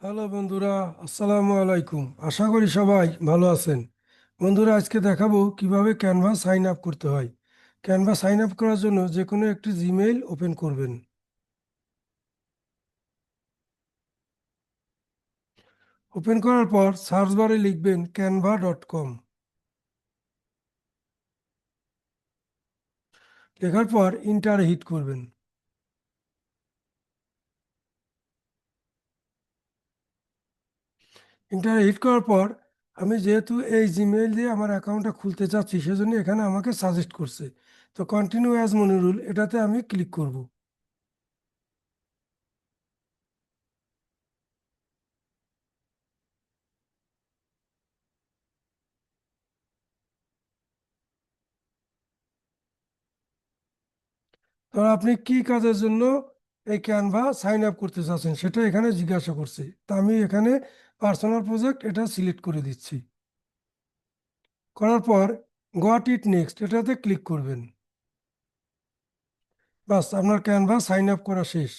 Hello বন্ধুরা, আসসালামু আলাইকুম। আশা করি সবাই ভালো আছেন। বন্ধুরা, আজকে দেখাবো কিভাবে ক্যানভা সাইন আপ করতে হয়। ক্যানভা সাইন আপ করার জন্য যে কোনো একটি জিমেইল ওপেন করবেন। ওপেন করার পর সার্চ বারে লিখবেন canva.com। লেখার পর ইন্টারে হিট করবেন। ইন্টারে হিট করার পর আমি যেহেতু এই জিমেইল দিয়ে আমার অ্যাকাউন্টটা খুলতে চাচ্ছি, সেজন্য এখানে আমাকে সাজেস্ট করছে। তো কন্টিনিউ অ্যাজ মনিরুল, এটাতে আমি ক্লিক করব। তো আপনি কি কাজের জন্য এই ক্যানভা সাইন আপ করতে চাচ্ছেন সেটা এখানে জিজ্ঞাসা করছে। তা আমি এখানে পার্সোনাল প্রজেক্ট এটা সিলেক্ট করে দিচ্ছি। করার পর গট ইট নেক্সট এটাতে ক্লিক করবেন। বাস, আপনার ক্যানভা সাইন আপ করা শেষ।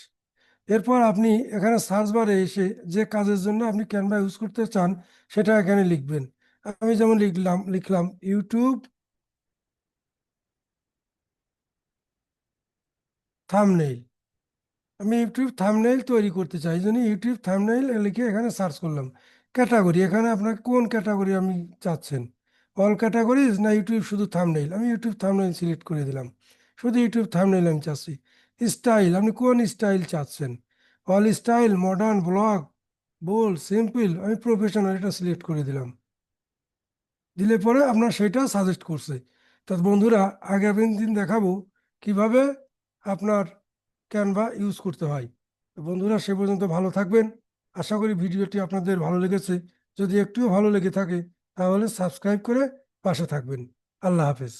এরপর আপনি এখানে সার্চ বারে এসে যে কাজের জন্য আপনি ক্যানভা ইউজ করতে চান সেটা এখানে লিখবেন। আমি যেমন লিখলাম ইউটিউব থাম্বনেইল। আমি ইউটিউব থাম্বনেইল তৈরি করতে চাই, এই জন্য ইউটিউব থাম্বনেইল লিখে এখানে সার্চ করলাম। ক্যাটাগরি, এখানে আপনার কোন ক্যাটাগরি আপনি চাচ্ছেন, অল ক্যাটাগরিজ না ইউটিউব শুধু থাম্বনেইল। আমি ইউটিউব থাম্বনেইল সিলেক্ট করে দিলাম, শুধু ইউটিউব থাম্বনেইল আমি চাচ্ছি। স্টাইল, আপনি কোন স্টাইল চাচ্ছেন, all style, modern, blog, bold, simple. আমি প্রফেশনাল এটা সিলেক্ট করে দিলাম। দিলে পরে আপনার সেটা সাজেস্ট করছে। তা বন্ধুরা, আগামী দিন দেখাবো কিভাবে আপনার ক্যানভা ইউজ করতে হয়। তো বন্ধুরা, সে পর্যন্ত ভালো থাকবেন। আশা করি ভিডিওটি আপনাদের ভালো লেগেছে। যদি একটুও ভালো লেগে থাকে তাহলে সাবস্ক্রাইব করে পাশে থাকবেন। আল্লাহ হাফেজ।